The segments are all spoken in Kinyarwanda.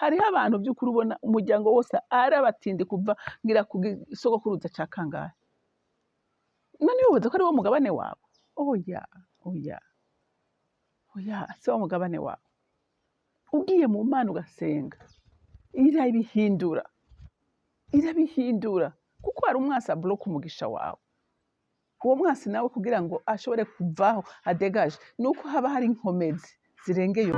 hariho abantu by'ukuri ubona umuryango wose ari abatindi kuva ngira ku gisogokuruza ca kangahe. None wibaza ko ari wo mugabane wawe? Oya, oya, oya, si wo mugabane wawe. Ugiye mu Mana ugasenga, irabihindura, irabihindura, kuko hari umwasi abloka umugisha wawe. Uwo mwasi nawe kugira ngo ashobore kuvaho adegaje, nuko haba hari inkomezi zirengeye.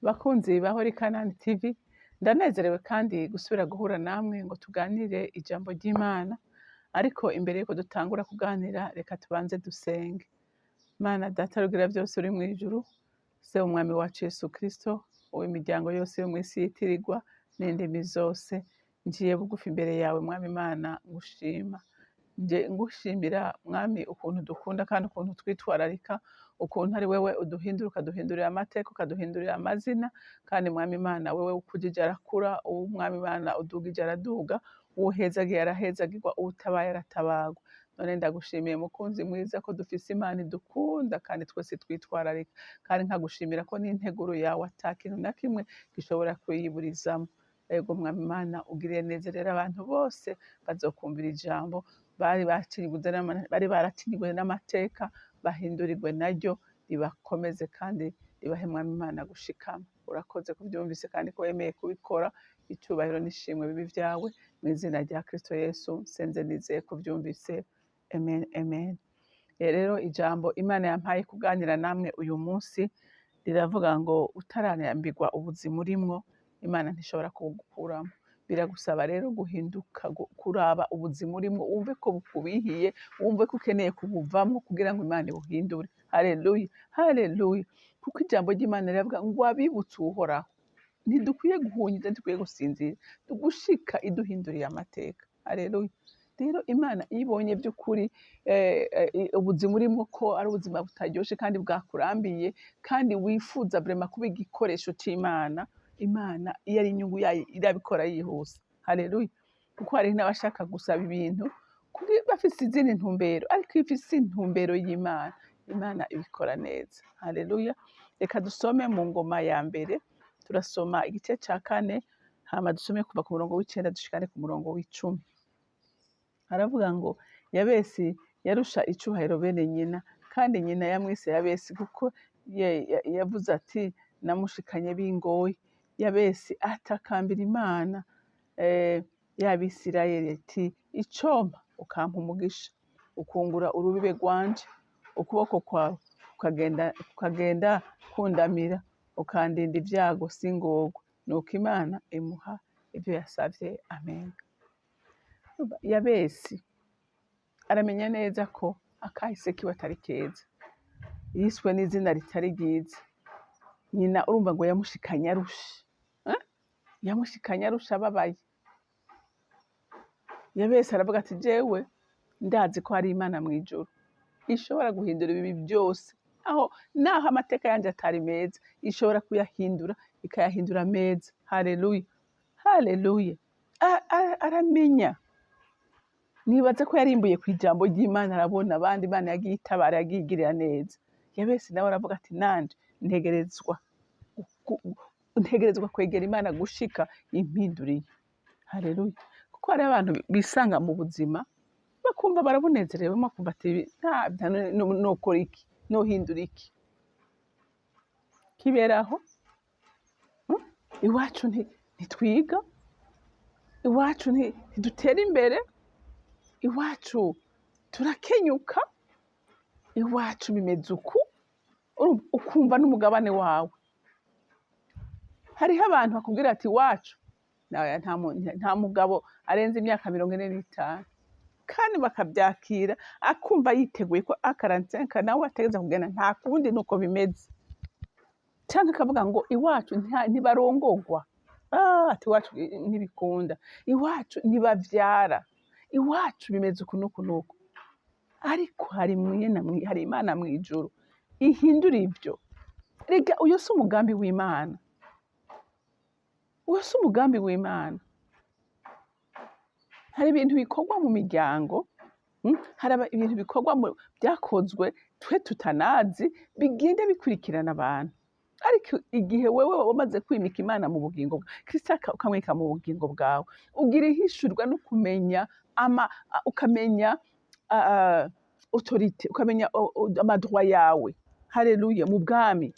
Bakunzi bahora CANAAN TV, ndanezerewe kandi gusubira guhura namwe ngo tuganire ijambo ry'Imana. Ariko imbere yuko dutangura kuganira, reka tubanze dusenge. Mana Data rugira byose uri mu ijuru, se umwami wacu Yesu Kristo, uw'imiryango yose yo mu isi yitirirwa n'indimi zose, ngiye bugufi imbere yawe mwami Imana ngushima. Nje ngushimira mwami ukuntu dukunda kandi ukuntu twitwararika, ukuntu ari wewe uduhindura, ukaduhindurira amateka, ukaduhindurira amazina, kandi mwami Imana wewe ukujije arakura, umwami Imana udugije araduga, uwuhezagiye arahezagirwa, uwutabaye aratabagwa. None ndagushimiye mukunzi mwiza ko dufise Imana idukunda kandi twese twitwararika, kandi nkagushimira ko n'integuro yawe ata kintu na kimwe gishobora kuyiburizamo. Ego mwami Imana ugiriye neza rero abantu bose bazokumvira ijambo, bari baracinyigwe n'amateka, bahindurirwe naryo, ribakomeze kandi ribahe mwami Imana gushikama. Urakoze kubyumvise kandi ko wemeye kubikora, icyubahiro n'ishimwe bibi vyawe, mu izina rya Kristo Yesu nsenze nizeye kubyumvise. Amen, amen. Rero ijambo Imana yampaye kuganira namwe uyu munsi riravuga ngo utaranambirwa ubuzima urimwo, Imana ntishobora kugukuramo. Biragusaba rero guhinduka, kuraba ubuzima urimwo, wumve ko bukubihiye, wumve ko ukeneye kubuvamwo kugira ngo Imana ibuhindure. Haleluya, haleluya. Kuko ijambo ry'Imana riravuga ngo abibutse Uhoraho ntidukwiye guhunyiza, ntidukwiye gusinzira, tugushika iduhinduriye amateka. Haleluya. Rero Imana ibonye by'ukuri ubuzima urimo ko ari ubuzima butaryoshe kandi bwakurambiye, kandi wifuza vraiment kuba igikoresho c'Imana, Imana iyo ari inyungu yayo irabikora yihuse. Haleluya. Kuko hari n'abashaka gusaba ibintu bafise izindi ntumbero, ariko iyo ifise intumbero y'Imana, Imana ibikora neza. Haleluya. Reka dusome mu Ngoma ya mbere, turasoma igice ca 4, hama dusome kuva ku murongo w'9 dushikane ku murongo w'10. Haravuga ngo Yabesi yarusha icubahiro bene nyina, kandi nyina yamwise Yabesi kuko yavuze ati namushikanye bingoye. Yabesi atakambira Imana y'Abisirayeli ati icompa ukampa umugisha, ukungura urubibe rwanje, ukuboko kwawe kukagenda kundamira, ukandinda ibyago singorwa. Nuko Imana imuha ibyo yasavye. Amen. Yabesi aramenya neza ko akahise kiwe atari keza, yiswe n'izina ritari ryiza. Nyina urumva ngo yamushikanye arusha, yamushikanye arusha ababaye. Yabesi aravuga ati jewe ndazi ko hari Imana mu ijuru ishobora guhindura ibi byose, naho amateka yanje atari meza, ishobora kuyahindura ikayahindura meza. Haleluya, haleluya. Aramenya, nibaza ko yarimbuye ku ijambo ry'Imana, arabona abandi Imana yagiye itabara, yagiye igirira neza. Yabesi nawe aravuga ati nanje ntegerezwa kwegera Imana gushika impinduriye. Haleluya. Kuko hari abantu bisanga mu buzima bakumva barabunezerewe, bakumva ati nokora iki, nohindura iki. Kiberaho iwacu ntitwiga, iwacu ntidutera imbere, iwacu turakenyuka, iwacu bimeze uku, ukumva n'umugabane wawe. Hariho abantu bakubwira ati iwacu nta mugabo arenze imyaka 45, kandi bakabyakira, akumva yiteguye ko 45 nawe ategeza kugenda, nta kundi nuko bimeze. Cyangwa akavuga ngo iwacu ntibarongorwa, ati iwacu ntibikunda, iwacu ntibavyara, iwacu bimeze uku nuku nuku. Ariko hari Imana mu ijuru ihindura ibyo. Rega uyo si umugambi w'Imana, uyo si umugambi w'Imana. Hari ibintu bikorwa mu miryango Haraba ibintu bikorwa byakozwe twe tutanazi bigenda bikurikirana abantu. Ariko igihe wewe wamaze kwimika Imana mu bugingo bwawe, Kristo ukamwika mu bugingo bwawe, ugira ihishurwa no kumenya ukamenya autorite, ukamenya amadroit yawe. Haleluya, mu bwami.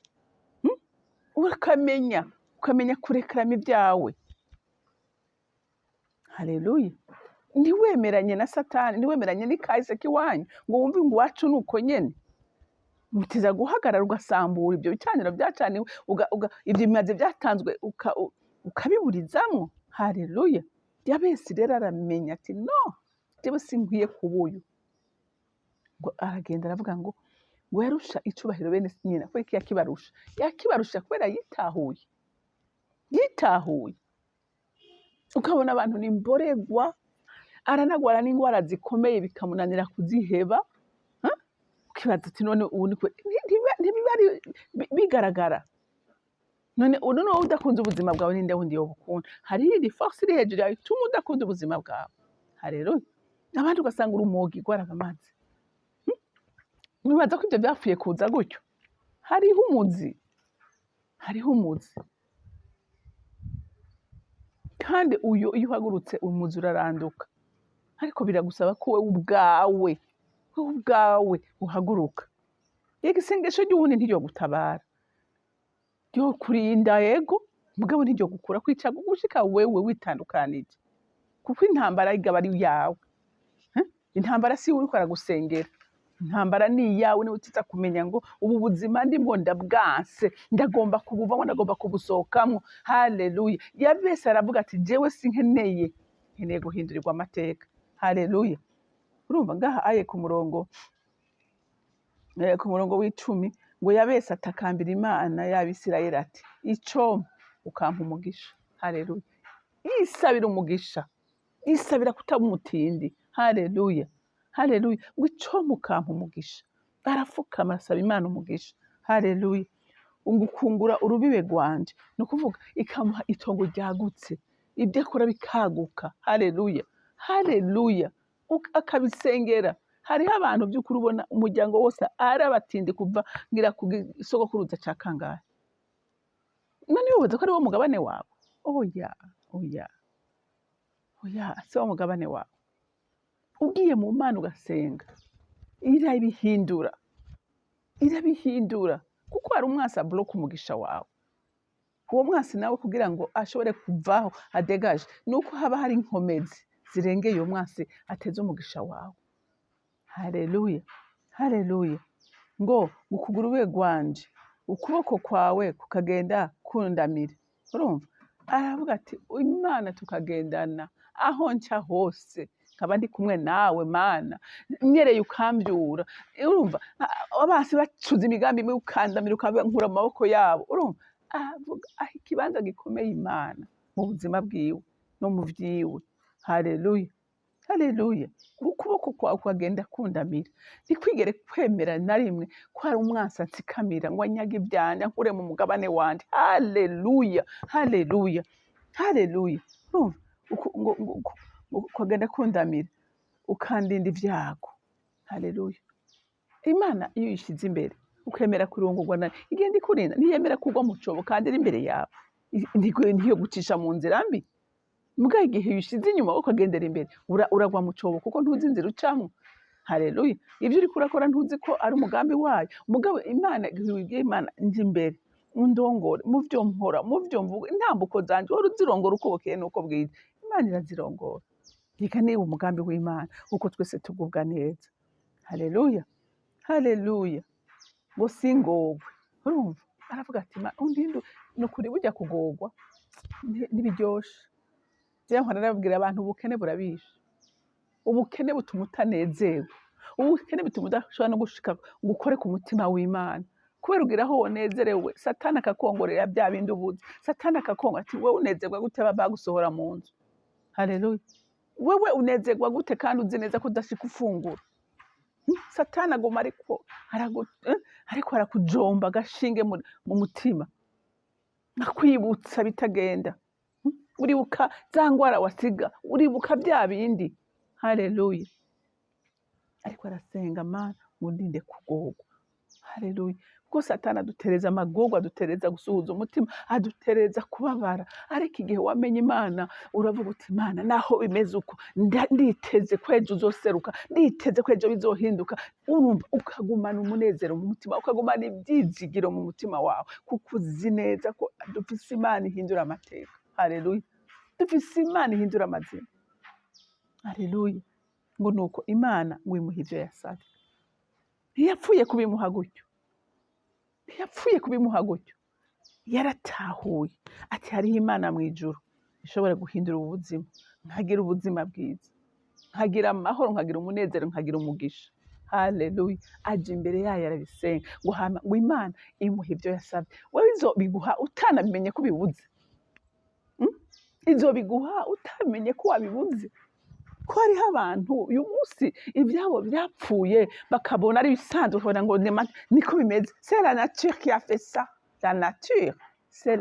Ukamenya kurekeramo ibyawe. Haleluya. Ntiwemeranye na Satani, ntiwemeranye n'ikahise k'iwanyu ngo wumve ngo iwacu nuko nyene. Mutiza guhagarara ugasambura ibyo bicaniro byacaniwe, ibyo bimaze byatanzwe ukabiburizamwo. Haleluya. Yabesi rero aramenya ati no, jewe sinkwiye kubuyu. Ngo aragenda aravuga ngo werusha icubahiro bene nyina, ko iki yakibarusha kubera yitahuye. Ukabona abantu ni mboregwa, aranagwara n'ingwara zikomeye bikamunanira kuziheba. Ukibaza ati none ubu ntibibari bigaragara. None wowe udakunze ubuzima bwawe ninde wundi yobukunda? Hariho iri force iri hejuru yawe ituma udakunda ubuzima bwawe. Haleluya. Abandi ugasanga urumogi rwarabamaze. Mwibaza ko ibyo byapfuye kuza gutyo? Hariho umuzi. Kandi iyo uhagurutse umuzi uraranduka. Ariko biragusaba ko wowe ubwawe uhaguruka. Yego isengesho ry'ubundi ntiryo gutabara, ryo kurinda yego, mugabo ntiryo gukura kwica gushika wewe witandukanije. Kuko intambara igaba ari yawe. Intambara si uri kwara gusengera. Intambara ni yawe, ni utiza kumenya ngo ubu buzima ndimo ndabwanse, ndagomba kubuvamo, ndagomba kubusohokamwo. Haleluya. Yabese aravuga ati jewe sinkeneye guhindurirwa amateka. Haleluya. Urumva ngaha aye ku murongo w'10 ngo yabese atakambira Imana y'Abisirayeli ati ico ukampa umugisha. Haleluya. Isabira umugisha, isabira kutaba umutindi. Haleluya. Ngo ico mukampa umugisha. Arafukama asaba Imana umugisha. Haleluya. Ungukungura urubibe rwanje, no kuvuga ikamuha itongo ryagutse, ibyo akora bikaguka. Haleluya. Akabisengera. Hariho abantu by'ukuri ubona umuryango wose arabatindi kuva ngira ku sogokuruza ca kangahe. None wibaza ko ari wo mugabane wawe? Oya. Si wo mugabane wawe. Ugiye mu Mana ugasenga, irabihindura. Kuko hari umwasi abloka umugisha wawe. Uwo mwasi nawe kugira ngo ashobore kuvaho adegaje, nuko haba hari inkomezi zirengeye uwo mwasi ateze umugisha wawe. Haleluya. Ngo gukugura ube gwanje, ukuboko kwawe kukagenda kundamira. Urumva? Aravuga ati Imana tukagendana aho nca hose, nkaba ndi kumwe nawe Mana, nyereye ukambyura. Urumva? Abasi bacuza imigambi imwe ukandamira ukankura mu maboko yabo. Urumva? Avuga ikibanza gikomeye Imana mu buzima bwiwe no mu vyiwe. Haleluya. Ukuboko kwawe kugenda kundamira. Ntikwigere kwemera na rimwe ko hari umwansi ansikamira ngo anyage ibyanje nkure mu mugabane wanje. Haleluya. Urumva? Kugenda kundamira ukandinda ibyago. Haleluya. Imana iyo yishize imbere ukemera kurongorwa nayo, igenda ikurinda, ntiyemera kugwa mu cobo kandi iri imbere yawe. Ntiyo gucisha mu nzira mbi. Muga igihe yishize inyuma ukagendera imbere uragwa mu cobo kuko ntuzi inzira ucamwo. Haleluya. Ibyo uri kurakora ntuzi ko ari umugambi wayo. Mugabo Imana nje imbere undongore mu byo nkora, mu byo mvuga, intambuko zanje wari uzirongora uko bukeye nuko bwiza. Imana irazirongora. Reka niba umugambi w'Imana uko twese tugubwa neza. Haleluya. Ngo singogwe. Urumva? Aravuga ati undindu nukuri bujya kugogwa ntibiryoshe. Je nkorarabwira abantu ubukene burabisha. Ubukene butuma utanezerwa. Ubukene bituma udashobora no gushika gukore ku mutima w'Imana. Kubera ugira aho wonezerewe, Satani akakongorera bya bindi ubuze. Satani akakongora ati wewe unezerwa gute bagusohora mu nzu. Haleluya. Wewe unezerwa gute kandi uzi neza ko udashika ufungura. Satani agoma ariko arakujomba gashinge mu mutima. Nakwibutsa bitagenda. Uribuka za ngwara wasiga, uribuka bya bindi. Haleluya. ariko arasenga, Mana undinde kugorwa. Haleluya. Kuko Satani adutereza amagorwa, adutereza gusuhuza umutima, adutereza kubabara. Ariko igihe wamenye Imana uravuga uti Imana naho bimeze uko nditeze ko ejo uzoseruka, nditeze ko ejo bizohinduka. Urumva ukagumana umunezero mu mutima, ukagumana ibyizigiro mu mutima wawe, kuko uzi neza ko dufise Imana ihindura amateka. Haleluya. Dufise Imana ihindura amazina. Haleluya. Ngo nuko Imana ngo imuhe ivyo yasavye. Ntiyapfuye kubimuha gutyo, ntiyapfuye kubimuha gutyo, yaratahuye ati hariho Imana mu ijuru ishobora guhindura ubuzima, nkagira ubuzima bwiza, nkagira amahoro, nkagira umunezero, nkagira umugisha. Haleluya. Aje imbere yayo arabisenga ngo Imana imuhe ivyo yasavye. Wewe izobiguha utanabimenye ko bibuze, izobiguha utamenye ko wabibuze. Ko hariho abantu uyu munsi ibyabo byapfuye bakabona ari bisanzwe, ukabona ngo niko bimeze. C'est la nature qui a fait ça. La nature, c'est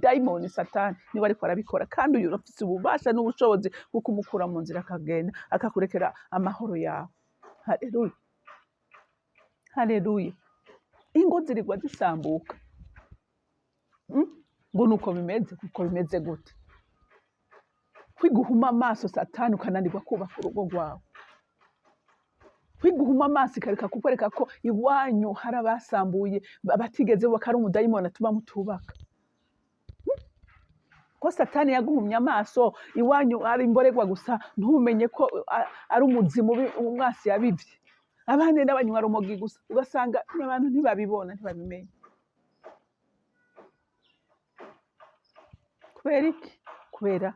daimoni Satani niwe ariko arabikora, kandi uyu afite ububasha n'ubushobozi bwo kumukura mu nzira akagenda akakurekera amahoro yawe. Haleluya. Haleluya. Ingo zirigwa zisambuka. Ngo nuko bimeze, kuko bimeze gute? Kwiguhuma amaso Satani ukananirwa kubaka urugo rwawe. Kwiguhuma amaso ikareka kukwereka ko iwanyu hari abasambuye batigeze bubaka, ari umudayimoni atuma mutubaka. Ko Satani yaguhumye amaso iwanyu ari imborerwa gusa, ntumenye ko ari umuzimu umwasi yabivye. Abandi n'abanywa rumogi gusa, ugasanga abantu ntibabibona, ntibabimenye. Kubera iki? Kubera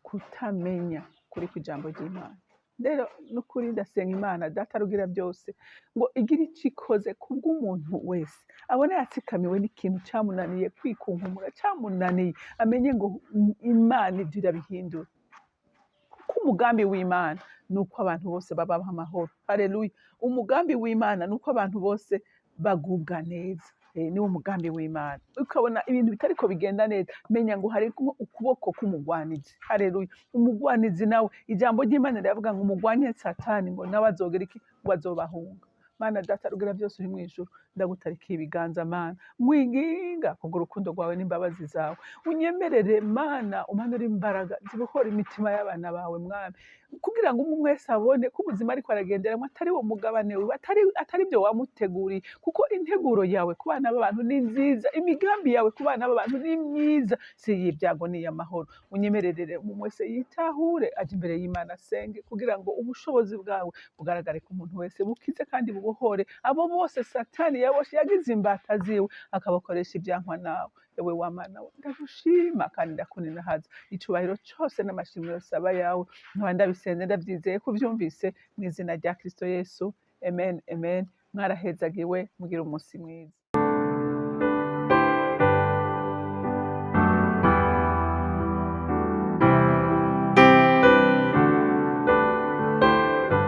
kutamenya kuri kw'ijambo ry'Imana. Rero nukuri ndasenga Imana data rugira byose ngo igire icyo ikoze kubw'umuntu wese abone yatsikamiwe n'ikintu cyamunaniye kwikunkumura, cyamunaniye amenye ngo Imana ibyo irabihindura. Kuko umugambi w'Imana ni uko abantu bose babaho amahoro. Haleluya. Umugambi w'Imana ni uko abantu bose bagubwa neza. Niwo umugambi w'Imana. Ukabona ibintu bitariko bigenda neza, menya ngo hari ukuboko k'umugwanizi. Haleluya. Umugwanizi nawe ijambo ry'Imana riravuga ngo umugwanye Satani ngo nawe azogera iki? Ngo azobahunga. Mana data rugira byose uri mu ijuru, ndagutarikiye ibiganza Mana, mwinginga kubwo urukundo rwawe n'imbabazi zawe. Unyemerere Mana, umanure imbaraga zibohora imitima y'abana bawe Mwami, kugira ngo umwe wese abone ko ubuzima ariko aragenderamo atari wo mugabane we, atari byo wamuteguriye. Kuko integuro yawe ku bana b'abantu ni nziza, imigambi yawe ku bana b'abantu ni myiza, si y'ibyago ni iy'amahoro. Unyemerere umwe wese yitahure aje imbere y'Imana asenge, kugira ngo ubushobozi bwawe bugaragare ku muntu wese, bukize kandi bubohore abo bose Satani yaboshe yagize imbata ziwe akabakoresha ibyankwa nawe. Ewe wa Mana we, ndagushima kandi ndakuninahaza. Icubahiro cyose n'amashimwe yose aba yawe, nkaba ndabisenze ndabyizeye ko uvyumvise mu izina rya Kristo Yesu. Amen, amen. Mwarahezagiwe, mugira umunsi mwiza.